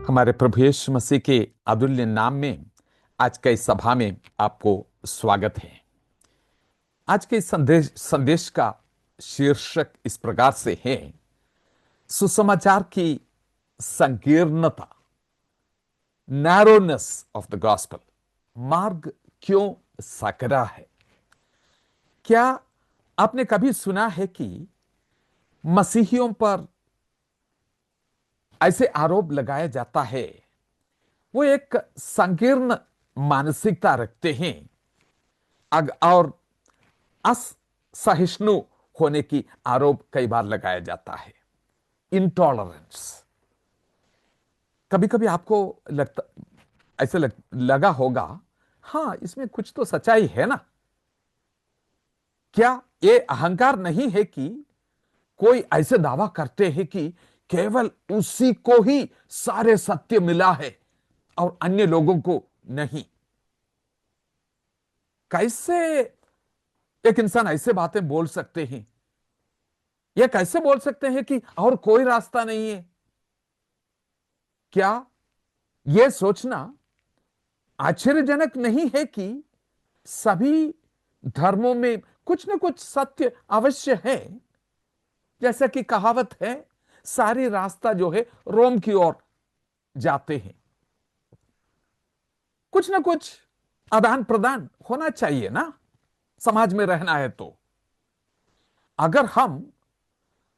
हमारे प्रभु यीशु मसीह के अतुल्य नाम में आज के इस सभा में आपको स्वागत है। आज के इस संदेश का शीर्षक इस प्रकार से है, सुसमाचार की संकीर्णता, नैरोनेस ऑफ द गॉस्पेल। मार्ग क्यों सकरा है? क्या आपने कभी सुना है कि मसीहियों पर ऐसे आरोप लगाया जाता है, वो एक संकीर्ण मानसिकता रखते हैं और असहिष्णु होने की आरोप कई बार लगाया जाता है, इंटॉलरेंस। कभी कभी आपको लगता लगा होगा, हाँ इसमें कुछ तो सच्चाई है ना। क्या ये अहंकार नहीं है कि कोई ऐसे दावा करते हैं कि केवल उसी को ही सारे सत्य मिला है और अन्य लोगों को नहीं? कैसे एक इंसान ऐसे बातें बोल सकते हैं? यह कैसे बोल सकते हैं कि और कोई रास्ता नहीं है? क्या यह सोचना आश्चर्यजनक नहीं है कि सभी धर्मों में कुछ न कुछ सत्य अवश्य है? जैसा कि कहावत है, सारी रास्ता जो है रोम की ओर जाते हैं। कुछ न कुछ आदान प्रदान होना चाहिए ना, समाज में रहना है तो। अगर हम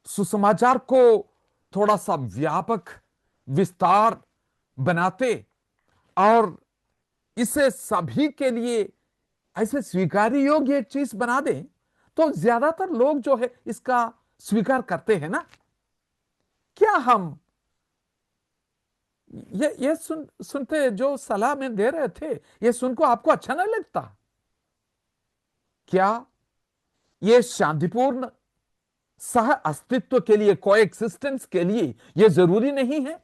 सुसमाचार को थोड़ा सा व्यापक विस्तार बनाते और इसे सभी के लिए ऐसे स्वीकार्य योग्य एक चीज बना दें, तो ज्यादातर लोग जो है इसका स्वीकार करते हैं ना। क्या हम ये सुनते, जो सलाह में दे रहे थे, ये सुनको आपको अच्छा नहीं लगता? क्या ये शांतिपूर्ण सह अस्तित्व के लिए, कोएक्सिस्टेंस के लिए यह जरूरी नहीं है?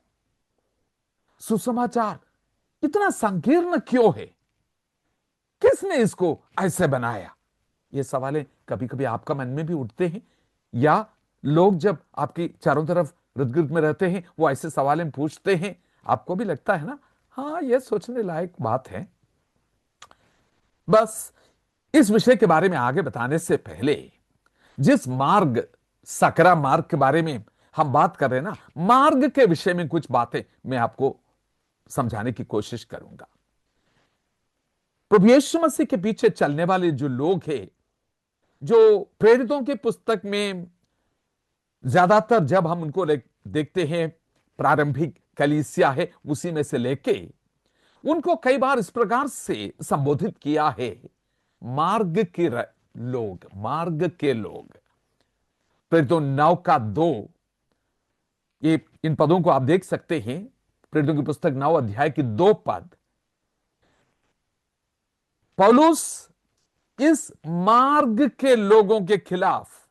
सुसमाचार इतना संकीर्ण क्यों है? किसने इसको ऐसे बनाया? ये सवालें कभी कभी आपका मन में भी उठते हैं, या लोग जब आपकी चारों तरफ इर्द गिर्द में रहते हैं वो ऐसे सवालें पूछते हैं, आपको भी लगता है ना, हाँ यह सोचने लायक बात है। बस इस विषय के बारे में आगे बताने से पहले, जिस मार्ग, सकरा मार्ग के बारे में हम बात कर रहे हैं ना, मार्ग के विषय में कुछ बातें मैं आपको समझाने की कोशिश करूंगा। प्रभु यीशु मसीह के पीछे चलने वाले जो लोग हैं, जो प्रेरितों की पुस्तक में ज्यादातर जब हम उनको देखते हैं, प्रारंभिक कलीसिया है उसी में से लेके, उनको कई बार इस प्रकार से संबोधित किया है, मार्ग के लोग, मार्ग के लोग। प्रेरितों 9 का 2, ये इन पदों को आप देख सकते हैं, प्रेरितों की पुस्तक 9 अध्याय की 2 पद। पौलुस इस मार्ग के लोगों के खिलाफ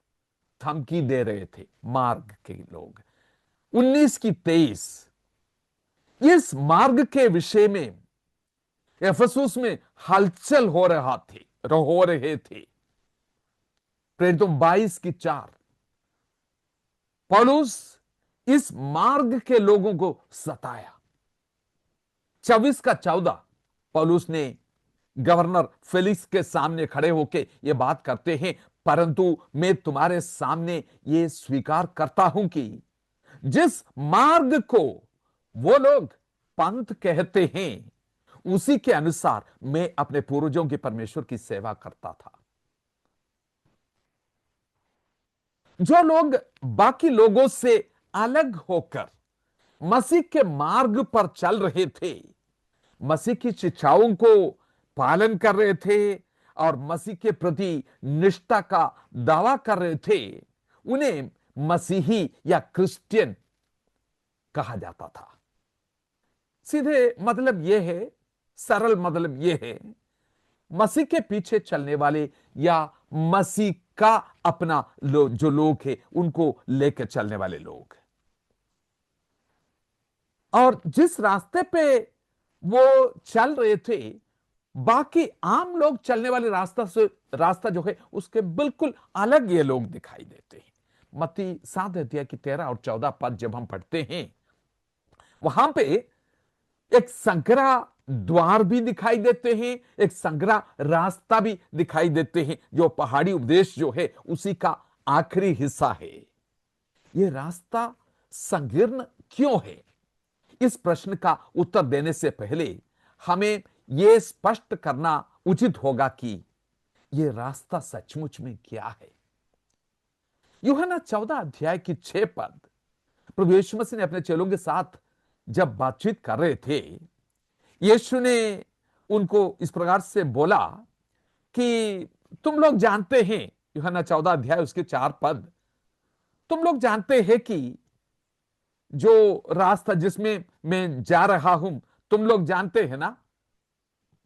धमकी दे रहे थे। मार्ग के लोग, 19 की 23, इस मार्ग के विषय में एफेसुस में हलचल हो रहे थे। प्रेरितों 22 की 4, पौलुस इस मार्ग के लोगों को सताया। 24 का 14, पौलुस ने गवर्नर फेलिक्स के सामने खड़े होकर यह बात करते हैं, परंतु मैं तुम्हारे सामने यह स्वीकार करता हूं कि जिस मार्ग को वो लोग पंथ कहते हैं, उसी के अनुसार मैं अपने पूर्वजों के परमेश्वर की सेवा करता था। जो लोग बाकी लोगों से अलग होकर मसीह के मार्ग पर चल रहे थे, मसीह की शिक्षाओं को पालन कर रहे थे और मसीह के प्रति निष्ठा का दावा कर रहे थे, उन्हें मसीही या क्रिश्चियन कहा जाता था। सीधे मतलब यह है, सरल मतलब यह है, मसीह के पीछे चलने वाले या मसीह का अपना जो लोग हैं उनको लेकर चलने वाले लोग। और जिस रास्ते पे वो चल रहे थे, बाकी आम लोग चलने वाले रास्ता जो है उसके बिल्कुल अलग ये लोग दिखाई देते हैं। मत्ती 7 अध्याय की 13 और 14 पद जब हम पढ़ते हैं, वहां पे एक संकरा द्वार भी दिखाई देते हैं, एक संकरा रास्ता भी दिखाई देते हैं, जो पहाड़ी उपदेश जो है उसी का आखिरी हिस्सा है। यह रास्ता संकीर्ण क्यों है? इस प्रश्न का उत्तर देने से पहले हमें यह स्पष्ट करना उचित होगा कि यह रास्ता सचमुच में क्या है। यूहन्ना 14 अध्याय की 6 पद, प्रभु यीशु मसीह ने अपने चेलों के साथ जब बातचीत कर रहे थे, यीशु ने उनको इस प्रकार से बोला कि तुम लोग जानते हैं, यूहन्ना 14 अध्याय उसके 4 पद, तुम लोग जानते हैं कि जो रास्ता जिसमें मैं जा रहा हूं, तुम लोग जानते हैं ना,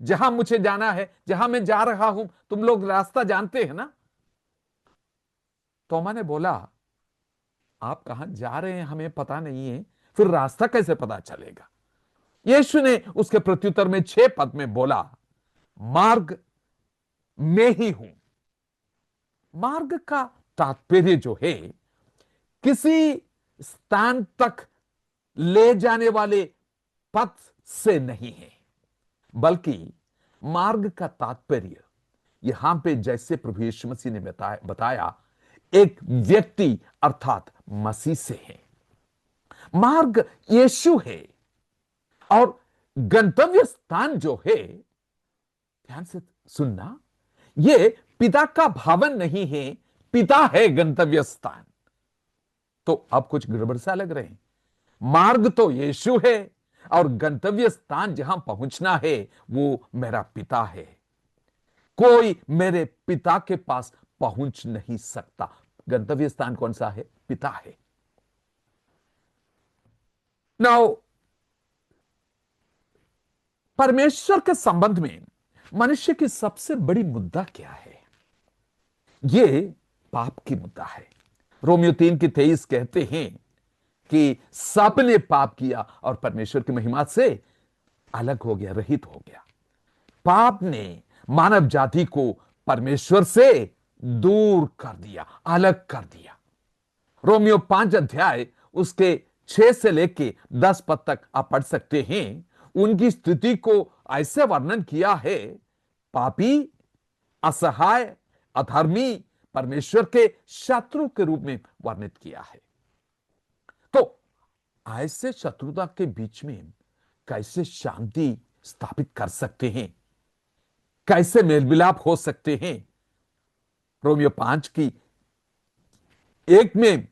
जहां मुझे जाना है, जहां मैं जा रहा हूं, तुम लोग रास्ता जानते हैं ना। तोमा ने बोला, आप कहां जा रहे हैं हमें पता नहीं है, फिर रास्ता कैसे पता चलेगा? यीशु ने उसके प्रत्युत्तर में 6 पद में बोला, मार्ग मैं ही हूं। मार्ग का तात्पर्य जो है, किसी स्थान तक ले जाने वाले पथ से नहीं है, बल्कि मार्ग का तात्पर्य यहां पे जैसे प्रभु यीशु मसीह ने बताया एक व्यक्ति अर्थात मसीह से है। मार्ग यीशु है और गंतव्य स्थान जो है, ध्यान से सुनना, यह पिता का भवन नहीं है, पिता है गंतव्य स्थान। तो अब कुछ गड़बड़ सा लग रहे हैं। मार्ग तो यीशु है और गंतव्य स्थान जहां पहुंचना है वो मेरा पिता है। कोई मेरे पिता के पास पहुंच नहीं सकता। गंतव्य स्थान कौन सा है? पिता है। नाउ परमेश्वर के संबंध में मनुष्य की सबसे बड़ी मुद्दा क्या है? यह पाप की मुद्दा है। रोमियो 3:23 कहते हैं कि सबने पाप किया और परमेश्वर की महिमा से अलग हो गया, रहित हो गया। पाप ने मानव जाति को परमेश्वर से दूर कर दिया, अलग कर दिया। रोमियो 5 अध्याय उसके 6 से लेके 10 पद तक आप पढ़ सकते हैं। उनकी स्थिति को ऐसे वर्णन किया है, पापी, असहाय, अधर्मी, परमेश्वर के शत्रु के रूप में वर्णित किया है। तो ऐसे शत्रुता के बीच में कैसे शांति स्थापित कर सकते हैं, कैसे मेल मिलाप हो सकते हैं? रोमियो 5:1 में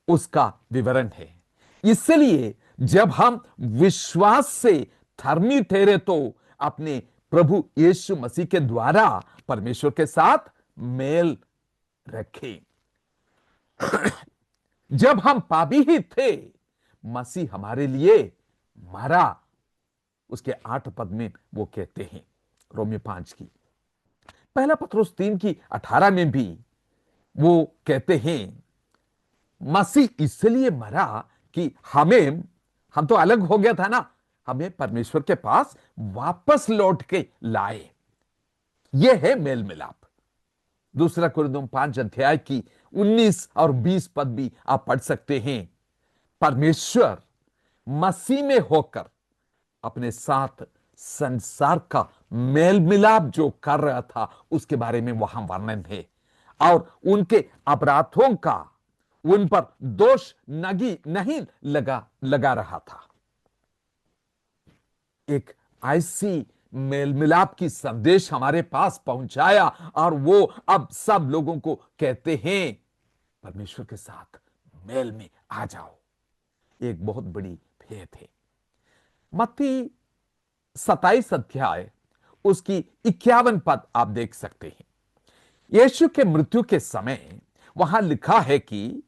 उसका विवरण है। इसलिए जब हम विश्वास से धर्मी ठहरे तो अपने प्रभु यीशु मसीह के द्वारा परमेश्वर के साथ मेल रखें। जब हम पापी ही थे, मसीह हमारे लिए मरा। उसके 8 पद में वो कहते हैं, रोमियो 5 की। पहला पत्रुस 3:18 में भी वो कहते हैं, मसीह इसलिए मरा कि हम तो अलग हो गया था ना, हमें परमेश्वर के पास वापस लौट के लाए। यह है मेल मिलाप। दूसरा कुरिन्थियों 5 अध्याय की 19 और 20 पद भी आप पढ़ सकते हैं। परमेश्वर मसीह में होकर अपने साथ संसार का मेल मिलाप जो कर रहा था उसके बारे में वहां वर्णन है, और उनके अपराधों का उन पर दोष नहीं लगा रहा था। एक ऐसी मेल मिलाप की संदेश हमारे पास पहुंचाया और वो अब सब लोगों को कहते हैं, परमेश्वर के साथ मेल में आ जाओ। एक बहुत बड़ी भेद है। मत्ती 27 अध्याय उसकी 51 पद आप देख सकते हैं। यीशु के मृत्यु के समय वहां लिखा है कि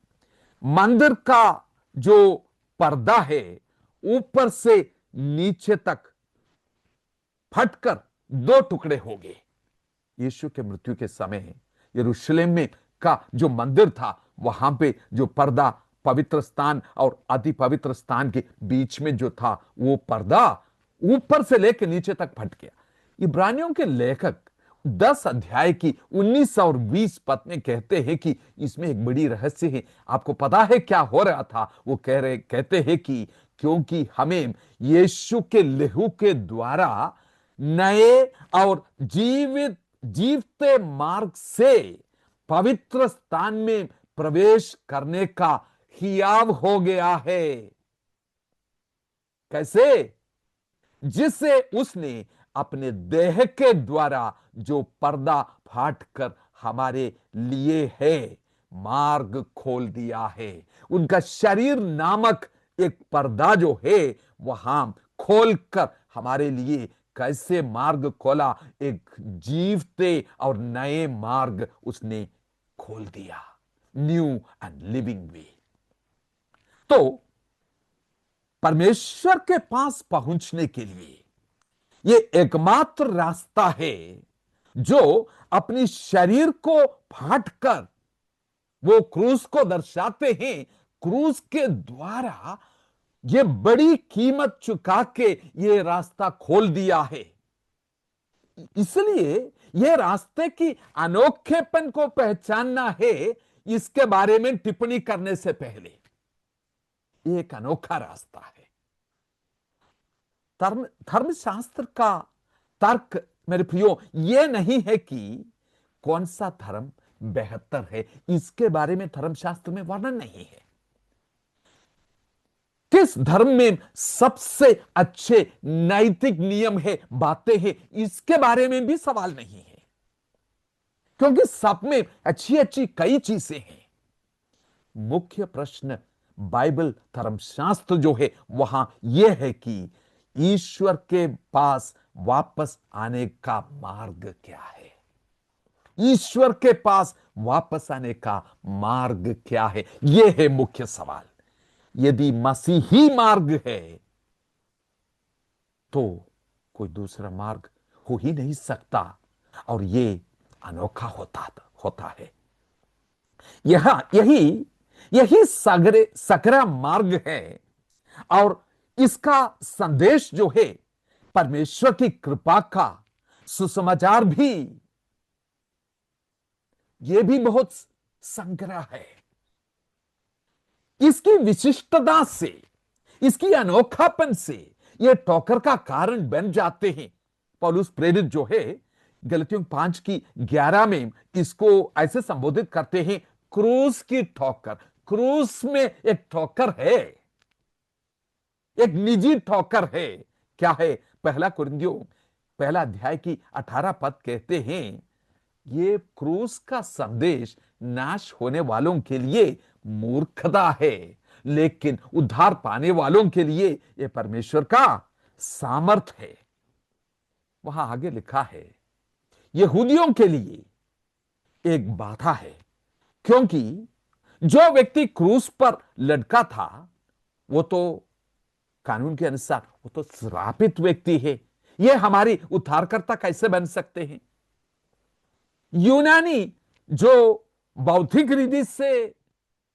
मंदिर का जो पर्दा है ऊपर से नीचे तक फटकर 2 टुकड़े हो गए। यीशु के मृत्यु के समय यरूशलेम में का जो मंदिर था, वहां पे जो पर्दा पवित्र स्थान और अति पवित्र स्थान के बीच में जो था, वो पर्दा ऊपर से लेकर नीचे तक फट गया। इब्रानियों के लेखक 10 अध्याय की 19 और 20 पद में कहते हैं कि इसमें एक बड़ी रहस्य है। आपको पता है क्या हो रहा था? वो कहते हैं कि क्योंकि हमें यीशु के लहू के द्वारा नए और जीवते मार्ग से पवित्र स्थान में प्रवेश करने का हियाव हो गया है। कैसे? जिसे उसने अपने देह के द्वारा जो पर्दा फाट कर हमारे लिए है मार्ग खोल दिया है। उनका शरीर नामक एक पर्दा जो है वहां खोलकर हमारे लिए कैसे मार्ग खोला, एक जीवते और नए मार्ग उसने खोल दिया, न्यू एंड लिविंग वे। तो परमेश्वर के पास पहुंचने के लिए ये एकमात्र रास्ता है जो अपनी शरीर को फाटकर वो क्रूस को दर्शाते हैं। क्रूस के द्वारा ये बड़ी कीमत चुका के ये रास्ता खोल दिया है। इसलिए ये रास्ते की अनोखेपन को पहचानना है। इसके बारे में टिप्पणी करने से पहले एक अनोखा रास्ता है। धर्मशास्त्र का तर्क मेरे प्रियो ये नहीं है कि कौन सा धर्म बेहतर है, इसके बारे में धर्मशास्त्र में वर्णन नहीं है। किस धर्म में सबसे अच्छे नैतिक नियम है, बातें हैं, इसके बारे में भी सवाल नहीं है, क्योंकि सब में अच्छी अच्छी कई चीजें हैं। मुख्य प्रश्न बाइबल धर्मशास्त्र जो है वहां यह है कि ईश्वर के पास वापस आने का मार्ग क्या है। ईश्वर के पास वापस आने का मार्ग क्या है, यह है मुख्य सवाल। यदि मसीही मार्ग है तो कोई दूसरा मार्ग हो ही नहीं सकता, और यह अनोखा होता है। यही यही सकरा मार्ग है, और इसका संदेश जो है परमेश्वर की कृपा का सुसमाचार भी, यह भी बहुत संग्रह है। इसकी विशिष्टता से, इसकी अनोखापन से यह ठोकर का कारण बन जाते हैं। पौलुस प्रेरित जो है गलतियों 5:11 में इसको ऐसे संबोधित करते हैं, क्रूस की ठोकर। क्रूस में एक ठोकर है, एक निजी ठोकर है। क्या है? 1 कुरिन्थियों 1 अध्याय की 18 पद कहते हैं, ये क्रूस का संदेश नाश होने वालों के लिए मूर्खता है, लेकिन उद्धार पाने वालों के लिए यह परमेश्वर का सामर्थ है। वहां आगे लिखा है, यहूदियों के लिए एक बाधा है, क्योंकि जो व्यक्ति क्रूस पर लटका था वो तो कानून के अनुसार वो तो श्रापित व्यक्ति है। ये हमारी उद्धारकर्ता कैसे बन सकते हैं? यूनानी जो बौद्धिक रीति से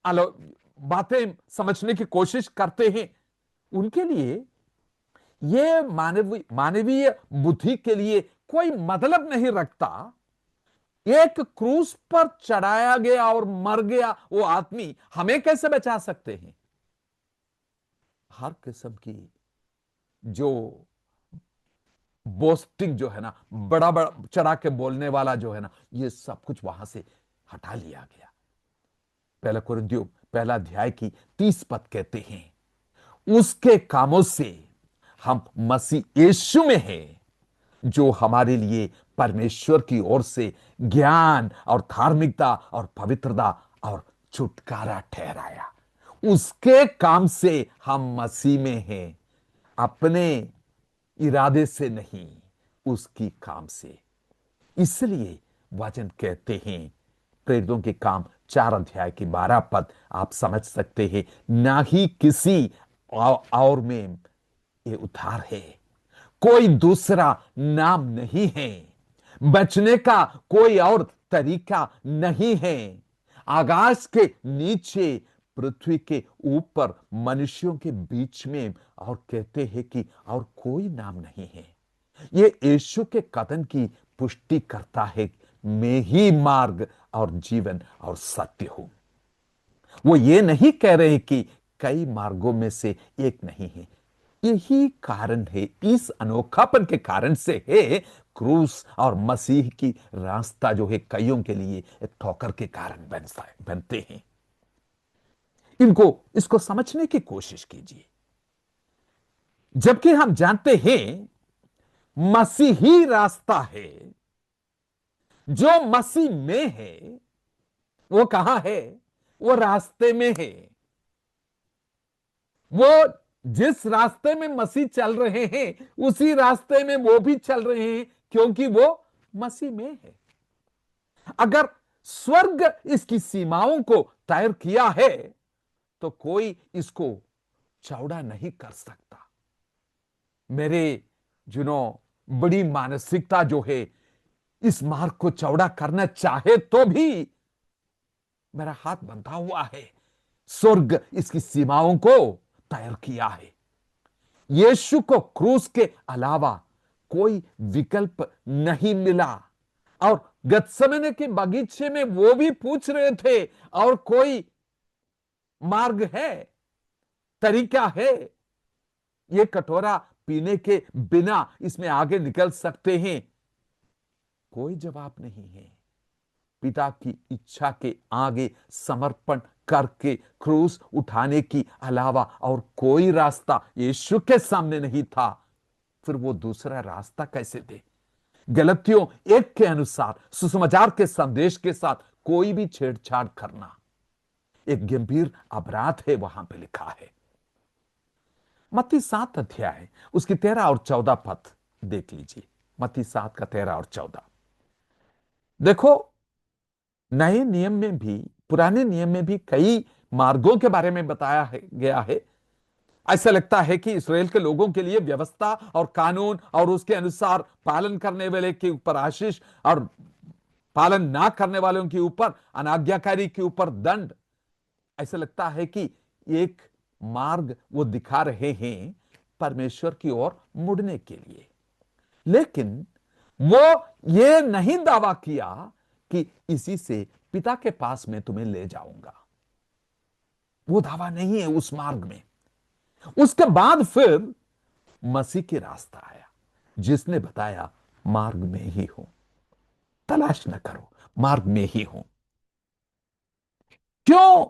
बातें समझने की कोशिश करते हैं, उनके लिए यह मानवीय बुद्धि के लिए कोई मतलब नहीं रखता। एक क्रूस पर चढ़ाया गया और मर गया वो आदमी हमें कैसे बचा सकते हैं? हर किस्म की जो बोस्टिंग जो है ना, बड़ा बड़ा चढ़ा के बोलने वाला जो है ना, ये सब कुछ वहां से हटा लिया गया। 1 कुरिन्थियों 1 अध्याय की 30 पद कहते हैं, उसके कामों से हम मसीह यीशु में हैं, जो हमारे लिए परमेश्वर की ओर से ज्ञान और धार्मिकता और पवित्रता और छुटकारा ठहराया। उसके काम से हम मसीह में हैं, अपने इरादे से नहीं, उसकी काम से। इसलिए वचन कहते हैं, प्रेरितों के काम 4 अध्याय की 12 पद आप समझ सकते हैं, ना ही किसी और में ये उद्धार है, कोई दूसरा नाम नहीं है, बचने का कोई और तरीका नहीं है, आकाश के नीचे पृथ्वी के ऊपर मनुष्यों के बीच में, और कहते हैं कि और कोई नाम नहीं है। ये यीशु के कथन की पुष्टि करता है, मैं ही मार्ग और जीवन और सत्य हूं। वो ये नहीं कह रहे कि कई मार्गों में से एक नहीं है। यही कारण है, इस अनोखापन के कारण से है क्रूस और मसीह की रास्ता जो है कईयों के लिए एक ठोकर के कारण बनते हैं। इसको समझने की कोशिश कीजिए। जबकि हम जानते हैं मसीह ही रास्ता है, जो मसीह में है वो कहां है? वो रास्ते में है। वो जिस रास्ते में मसीह चल रहे हैं उसी रास्ते में वो भी चल रहे हैं, क्योंकि वो मसीह में है। अगर स्वर्ग इसकी सीमाओं को तय किया है तो कोई इसको चौड़ा नहीं कर सकता। मेरे बड़ी मानसिकता जो है इस मार्ग को चौड़ा करना चाहे तो भी मेरा हाथ बंधा हुआ है। स्वर्ग इसकी सीमाओं को तय किया है। यीशु को क्रूस के अलावा कोई विकल्प नहीं मिला। और गत्समने के बगीचे में वो भी पूछ रहे थे, और कोई मार्ग है, तरीका है, ये कटोरा पीने के बिना इसमें आगे निकल सकते हैं? कोई जवाब नहीं है। पिता की इच्छा के आगे समर्पण करके क्रूस उठाने की अलावा और कोई रास्ता यीशु के सामने नहीं था। फिर वो दूसरा रास्ता कैसे दे? गलतियों 1 के अनुसार सुसमाचार के संदेश के साथ कोई भी छेड़छाड़ करना एक गंभीर अपराध है, वहां पे लिखा है। मत्ती 7 अध्याय उसकी 13 और 14 पद देख लीजिए। मत्ती 7 का 13 और 14 देखो। नए नियम में भी, पुराने नियम में भी कई मार्गों के बारे में बताया गया है। ऐसा लगता है कि इस्राएल के लोगों के लिए व्यवस्था और कानून और उसके अनुसार पालन करने वाले के ऊपर आशीष, और पालन ना करने वालों के ऊपर, अनाज्ञाकारी के ऊपर दंड। ऐसा लगता है कि एक मार्ग वो दिखा रहे हैं परमेश्वर की ओर मुड़ने के लिए। लेकिन वो ये नहीं दावा किया कि इसी से पिता के पास मैं तुम्हें ले जाऊंगा। वो दावा नहीं है उस मार्ग में। उसके बाद फिर मसीह की रास्ता आया, जिसने बताया मार्ग में ही हूं, तलाश न करो, मार्ग में ही हूं। क्यों?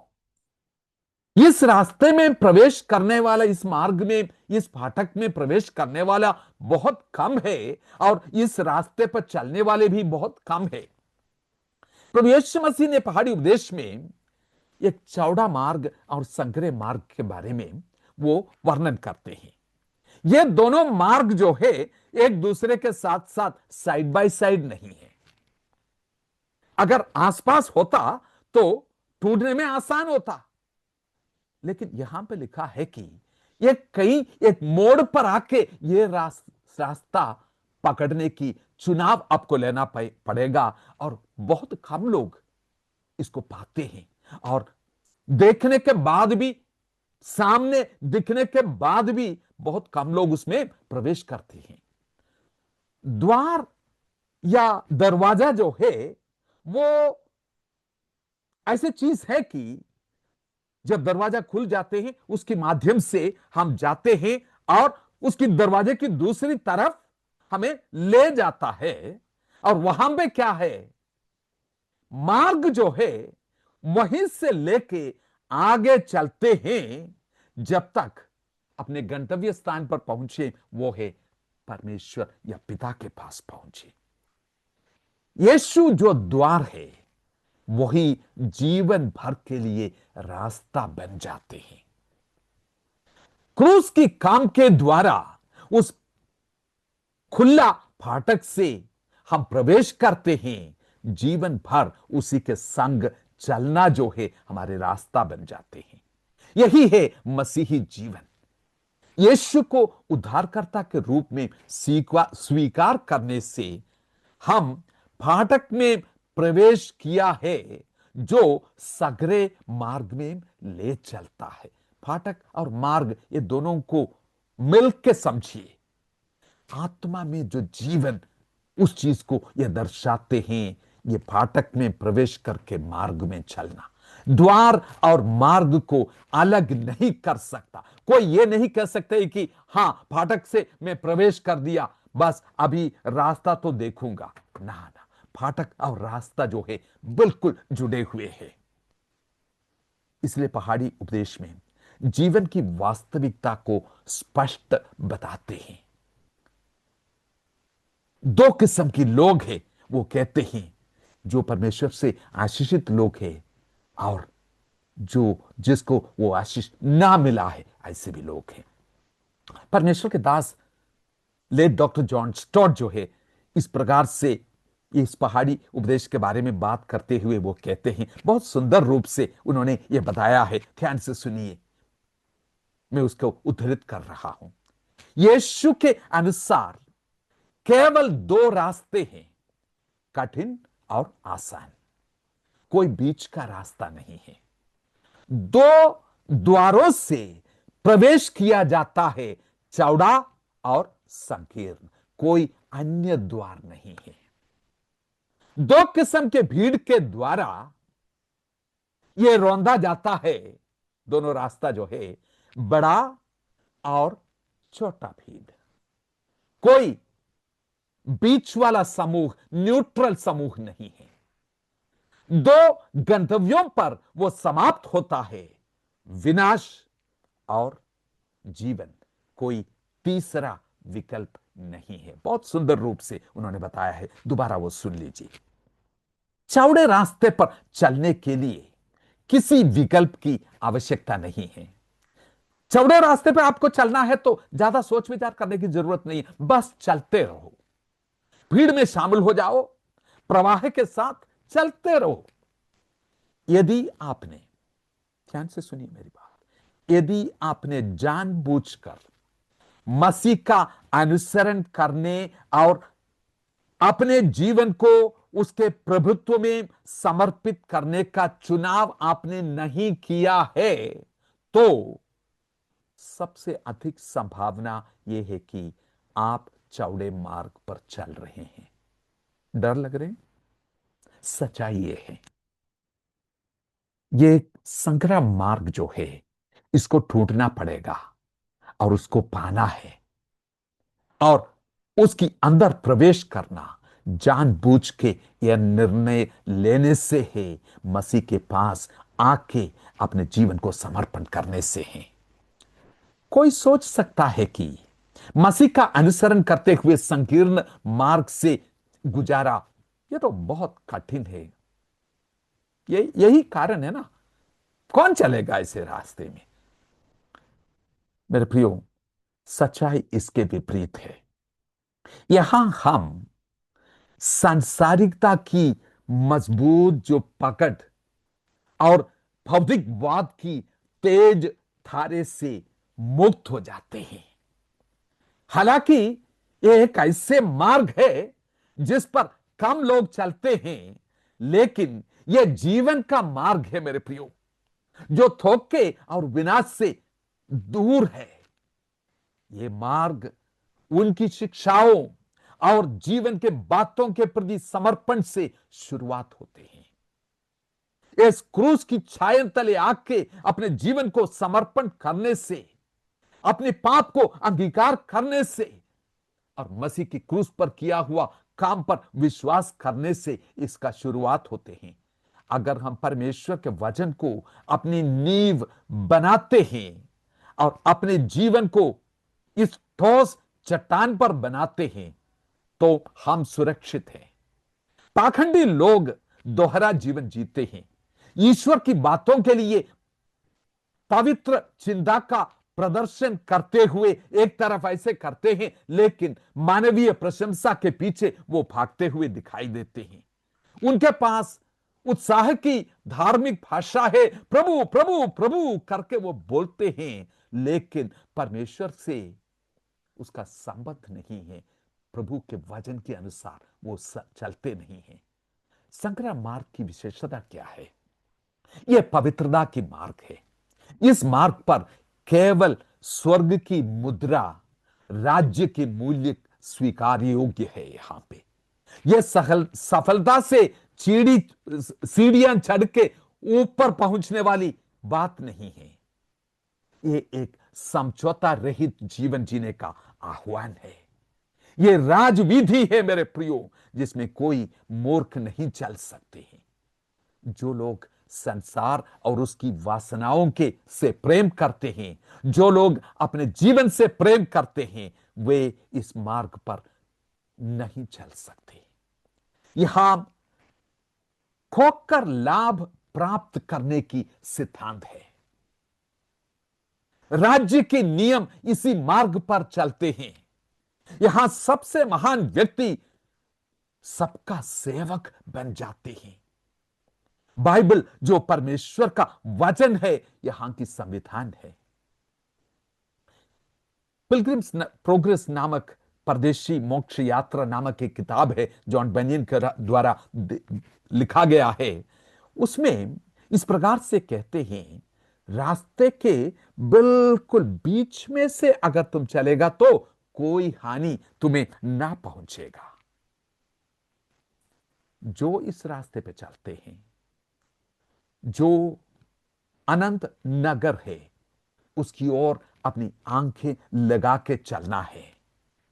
इस रास्ते में प्रवेश करने वाला, इस मार्ग में, इस फाटक में प्रवेश करने वाला बहुत कम है, और इस रास्ते पर चलने वाले भी बहुत कम है। प्रभु यीशु मसीह ने पहाड़ी उपदेश में एक चौड़ा मार्ग और संकरे मार्ग के बारे में वो वर्णन करते हैं। ये दोनों मार्ग जो है एक दूसरे के साथ साथ साइड बाय साइड नहीं है। अगर आसपास होता तो ढूंढने में आसान होता, लेकिन यहां पे लिखा है कि ये कई एक मोड़ पर आके ये रास्ता पकड़ने की चुनाव आपको लेना पड़ेगा, और बहुत कम लोग इसको पाते हैं। और देखने के बाद भी, सामने दिखने के बाद भी बहुत कम लोग उसमें प्रवेश करते हैं। द्वार या दरवाजा जो है वो ऐसी चीज है कि जब दरवाजा खुल जाते हैं उसके माध्यम से हम जाते हैं, और उसकी दरवाजे की दूसरी तरफ हमें ले जाता है। और वहां पे क्या है? मार्ग जो है वहीं से लेके आगे चलते हैं जब तक अपने गंतव्य स्थान पर पहुंचे, वो है परमेश्वर या पिता के पास पहुंचे। यीशु जो द्वार है वही जीवन भर के लिए रास्ता बन जाते हैं। क्रूस की काम के द्वारा उस खुला फाटक से हम प्रवेश करते हैं। जीवन भर उसी के संग चलना जो है हमारे रास्ता बन जाते हैं। यही है मसीही जीवन। यीशु को उद्धारकर्ता के रूप में स्वीकार करने से हम फाटक में प्रवेश किया है, जो सगरे मार्ग में ले चलता है। फाटक और मार्ग ये दोनों को मिलकर समझिए। आत्मा में जो जीवन, उस चीज को ये दर्शाते हैं। ये फाटक में प्रवेश करके मार्ग में चलना, द्वार और मार्ग को अलग नहीं कर सकता। कोई ये नहीं कह सकते कि हां, फाटक से मैं प्रवेश कर दिया, बस अभी रास्ता तो देखूंगा। ना ना, फाटक और रास्ता जो है बिल्कुल जुड़े हुए हैं। इसलिए पहाड़ी उपदेश में जीवन की वास्तविकता को स्पष्ट बताते हैं। दो किस्म के लोग हैं, वो कहते हैं, जो परमेश्वर से आशीषित लोग हैं और जो जिसको वो आशीष ना मिला है, ऐसे भी लोग हैं। परमेश्वर के दास लेट डॉक्टर जॉन स्टॉट जो है, इस प्रकार से इस पहाड़ी उपदेश के बारे में बात करते हुए वो कहते हैं, बहुत सुंदर रूप से उन्होंने ये बताया है। ध्यान से सुनिए, मैं उसको उद्धृत कर रहा हूं। यीशु के अनुसार केवल दो रास्ते हैं, कठिन और आसान। कोई बीच का रास्ता नहीं है। दो द्वारों से प्रवेश किया जाता है, चौड़ा और संकीर्ण। कोई अन्य द्वार नहीं है। दो किस्म के भीड़ के द्वारा यह रौंदा जाता है, दोनों रास्ता जो है, बड़ा और छोटा भीड़। कोई बीच वाला समूह, न्यूट्रल समूह नहीं है। दो गंतव्यों पर वो समाप्त होता है, विनाश और जीवन। कोई तीसरा विकल्प नहीं है। बहुत सुंदर रूप से उन्होंने बताया है, दोबारा वो सुन लीजिए। चौड़े रास्ते पर चलने के लिए किसी विकल्प की आवश्यकता नहीं है। चौड़े रास्ते पर आपको चलना है तो ज्यादा सोच विचार करने की जरूरत नहीं है, बस चलते रहो, भीड़ में शामिल हो जाओ, प्रवाह के साथ चलते रहो। यदि आपने, ध्यान से सुनिए मेरी बात, यदि आपने जानबूझकर मसीह का अनुसरण करने और अपने जीवन को उसके प्रभुत्व में समर्पित करने का चुनाव आपने नहीं किया है, तो सबसे अधिक संभावना यह है कि आप चौड़े मार्ग पर चल रहे हैं। डर लग रहे हैं? सच्चाई यह है, ये संकरा मार्ग जो है, इसको ढूंढना पड़ेगा और उसको पाना है, और उसकी अंदर प्रवेश करना जानबूझ के यह निर्णय लेने से है, मसीह के पास आके अपने जीवन को समर्पण करने से है। कोई सोच सकता है कि मसीह का अनुसरण करते हुए संकीर्ण मार्ग से गुजारा, यह तो बहुत कठिन है। यही कारण है ना, कौन चलेगा ऐसे रास्ते में? मेरे प्रियो, सच्चाई इसके विपरीत है। यहां हम सांसारिकता की मजबूत जो पकड़ और भौतिकवाद की तेज धारे से मुक्त हो जाते हैं। हालांकि यह एक ऐसे मार्ग है जिस पर कम लोग चलते हैं, लेकिन यह जीवन का मार्ग है मेरे प्रियो, जो धोखे और विनाश से दूर है। यह मार्ग उनकी शिक्षाओं और जीवन के बातों के प्रति समर्पण से शुरुआत होते हैं। इस क्रूस की छाया तले आके अपने जीवन को समर्पण करने से, अपने पाप को अंगीकार करने से और मसीह की क्रूस पर किया हुआ काम पर विश्वास करने से इसका शुरुआत होते हैं। अगर हम परमेश्वर के वचन को अपनी नींव बनाते हैं और अपने जीवन को इस ठोस चट्टान पर बनाते हैं, तो हम सुरक्षित हैं। पाखंडी लोग दोहरा जीवन जीते हैं, ईश्वर की बातों के लिए पवित्र चिंता का प्रदर्शन करते हुए एक तरफ ऐसे करते हैं, लेकिन मानवीय प्रशंसा के पीछे वो भागते हुए दिखाई देते हैं। उनके पास उत्साह की धार्मिक भाषा है, प्रभु प्रभु प्रभु करके वो बोलते हैं, लेकिन परमेश्वर से उसका संबंध नहीं है। प्रभु के वचन के अनुसार वो चलते नहीं है। संकरा मार्ग की विशेषता क्या है? यह पवित्रता की मार्ग है। इस मार्ग पर केवल स्वर्ग की मुद्रा, राज्य के मूल्य स्वीकार योग्य है। यहां पे यह सफलता से सीढ़ियां चढ़ के ऊपर पहुंचने वाली बात नहीं है। ये एक समझौता रहित जीवन जीने का आह्वान है। ये राजविधि है मेरे प्रियो, जिसमें कोई मूर्ख नहीं चल सकते हैं। जो लोग संसार और उसकी वासनाओं के से प्रेम करते हैं, जो लोग अपने जीवन से प्रेम करते हैं, वे इस मार्ग पर नहीं चल सकते। यहां खोकर लाभ प्राप्त करने की सिद्धांत है। राज्य के नियम इसी मार्ग पर चलते हैं। यहां सबसे महान व्यक्ति सबका सेवक बन जाते हैं। बाइबल जो परमेश्वर का वचन है, यहां की संविधान है। पिलग्रिम्स प्रोग्रेस नामक परदेशी मोक्ष यात्रा नामक एक किताब है, जॉन बेनियन के द्वारा लिखा गया है। उसमें इस प्रकार से कहते हैं, रास्ते के बिल्कुल बीच में से अगर तुम चलेगा तो कोई हानि तुम्हें ना पहुंचेगा। जो इस रास्ते पे चलते हैं, जो अनंत नगर है, उसकी ओर अपनी आंखें लगा के चलना है।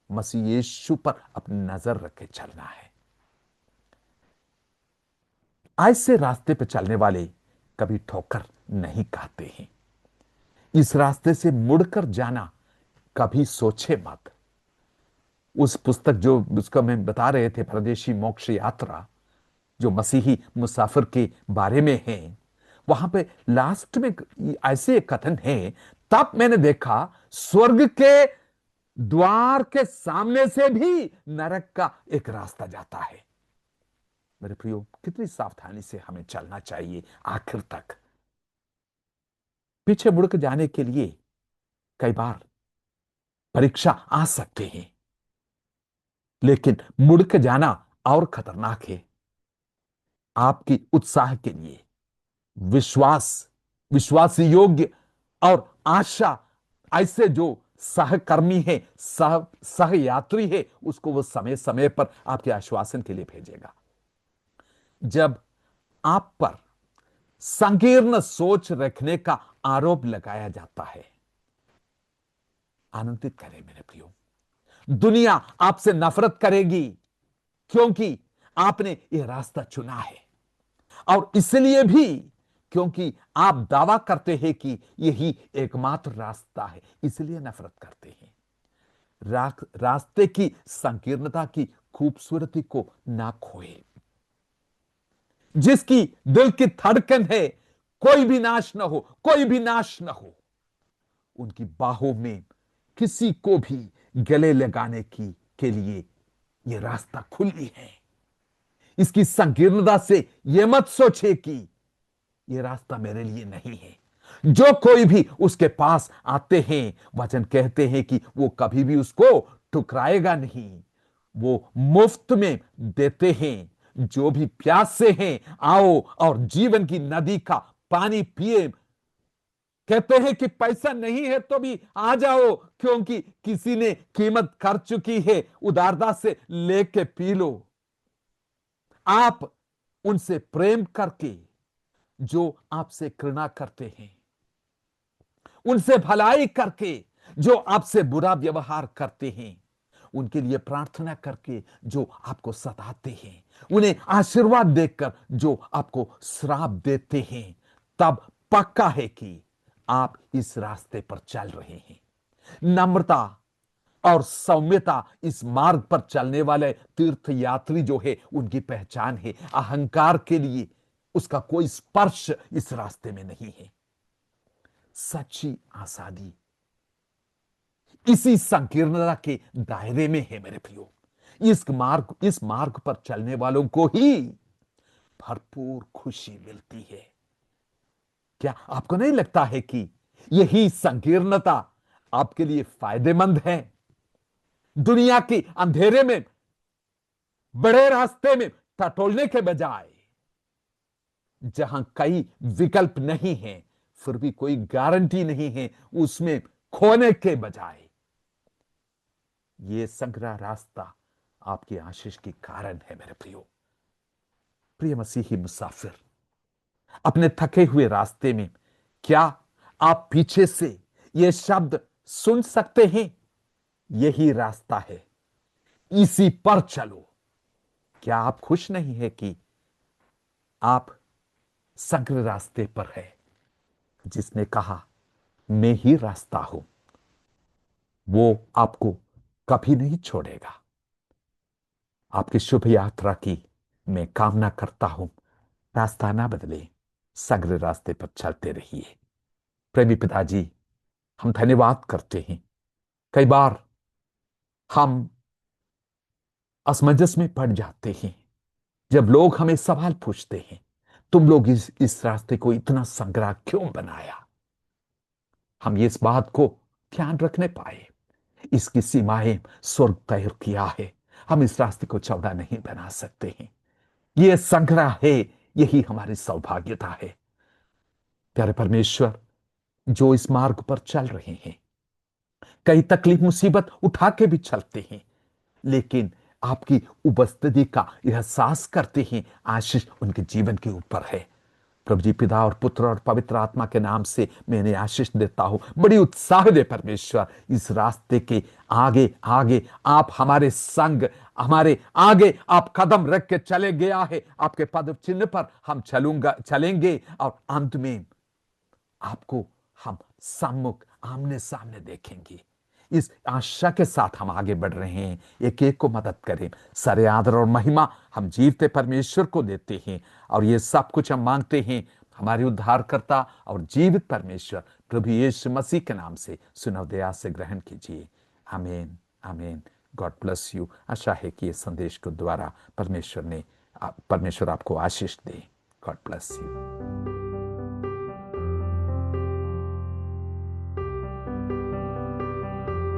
मसीह यीशु पर अपनी नजर रख के चलना है। ऐसे रास्ते पे चलने वाले कभी ठोकर नहीं खाते हैं। इस रास्ते से मुड़कर जाना कभी सोचे मत। उस पुस्तक जो उसका मैं बता रहे थे, परदेशी मोक्ष यात्रा, जो मसीही मुसाफिर के बारे में है, वहां पे लास्ट में ऐसे एक कथन है, तब मैंने देखा स्वर्ग के द्वार के सामने से भी नरक का एक रास्ता जाता है। मेरे प्रियो, कितनी सावधानी से हमें चलना चाहिए आखिर तक। पीछे मुड़ के जाने के लिए कई बार परीक्षा आ सकते हैं, लेकिन मुड़ के जाना और खतरनाक है। आपकी उत्साह के लिए विश्वास, विश्वास योग्य और आशा ऐसे जो सहकर्मी है, सह यात्री है, उसको वो समय समय पर आपके आश्वासन के लिए भेजेगा। जब आप पर संकीर्ण सोच रखने का आरोप लगाया जाता है, आनंदित करें मेरे प्रियो। दुनिया आपसे नफरत करेगी, क्योंकि आपने यह रास्ता चुना है, और इसलिए भी क्योंकि आप दावा करते हैं कि यही एकमात्र रास्ता है, इसलिए नफरत करते हैं। रास्ते की संकीर्णता की खूबसूरती को ना खोए। जिसकी दिल की धड़कन है, कोई भी नाश ना हो, कोई भी नाश ना हो, उनकी बाहों में किसी को भी गले लगाने की के लिए यह रास्ता खुली है। इसकी संकीर्णता से यह मत सोचे कि यह रास्ता मेरे लिए नहीं है। जो कोई भी उसके पास आते हैं, वचन कहते हैं कि वो कभी भी उसको ठुकराएगा नहीं। वो मुफ्त में देते हैं। जो भी प्यासे हैं, आओ और जीवन की नदी का पानी पिए। कहते हैं कि पैसा नहीं है तो भी आ जाओ, क्योंकि किसी ने कीमत कर चुकी है, उदारता से लेके पी लो। आप उनसे प्रेम करके, जो आपसे घृणा करते हैं, उनसे भलाई करके, जो आपसे बुरा व्यवहार करते हैं, उनके लिए प्रार्थना करके, जो आपको सताते हैं, उन्हें आशीर्वाद देकर जो आपको श्राप देते हैं, तब पक्का है कि आप इस रास्ते पर चल रहे हैं। नम्रता और सौम्यता इस मार्ग पर चलने वाले तीर्थ यात्री जो है, उनकी पहचान है। अहंकार के लिए उसका कोई स्पर्श इस रास्ते में नहीं है। सच्ची आजादी इसी संकीर्णता के दायरे में है मेरे प्रियो। इस मार्ग पर चलने वालों को ही भरपूर खुशी मिलती है। क्या आपको नहीं लगता है कि यही संकीर्णता आपके लिए फायदेमंद है? दुनिया की अंधेरे में, बड़े रास्ते में टटोलने के बजाय, जहां कई विकल्प नहीं है, फिर भी कोई गारंटी नहीं है, उसमें खोने के बजाय यह संकरा रास्ता आपकी आशीष की कारण है मेरे प्रियो। प्रिय मसीही मुसाफिर, अपने थके हुए रास्ते में क्या आप पीछे से ये शब्द सुन सकते हैं? यही रास्ता है, इसी पर चलो। क्या आप खुश नहीं है कि आप सग्र रास्ते पर है? जिसने कहा मैं ही रास्ता हूं, वो आपको कभी नहीं छोड़ेगा। आपकी शुभ यात्रा की मैं कामना करता हूं। रास्ता ना बदले, सग्र रास्ते पर चलते रहिए। प्रेमी पिताजी, हम धन्यवाद करते हैं। कई बार हम असमंजस में पड़ जाते हैं जब लोग हमें सवाल पूछते हैं, तुम लोग इस रास्ते को इतना संग्रह क्यों बनाया? हम ये इस बात को ध्यान रखने पाए, इसकी सीमाएं स्वर्ग तय किया है। हम इस रास्ते को चौड़ा नहीं बना सकते हैं। यह संग्रह है, यही हमारी सौभाग्यता है। प्यारे परमेश्वर, जो इस मार्ग पर चल रहे हैं, कई तकलीफ मुसीबत उठा के भी चलते हैं, लेकिन आपकी उपस्थिति का एहसास करते हैं, आशीष उनके जीवन के ऊपर है। प्रभु जी, पिता और पुत्र और पवित्र आत्मा के नाम से मैंने आशीष देता हूं। बड़ी उत्साह दे परमेश्वर, इस रास्ते के आगे आगे आप हमारे संग, हमारे आगे आप कदम रख के चले गया है। आपके पद चिन्ह पर हम चलेंगे और अंत में आपको हम सम्मुख आमने सामने देखेंगे। इस आशा के साथ हम आगे बढ़ रहे हैं। एक एक को मदद करें। सारे आदर और महिमा हम जीवते परमेश्वर को देते हैं, और ये सब कुछ हम मांगते हैं हमारे उद्धारकर्ता और जीवित परमेश्वर प्रभु यीशु मसीह के नाम से। सुनव दया से ग्रहण कीजिए। आमीन, आमीन। God bless you. आशा है कि इस संदेश को द्वारा परमेश्वर आपको आशीष दे। God bless you.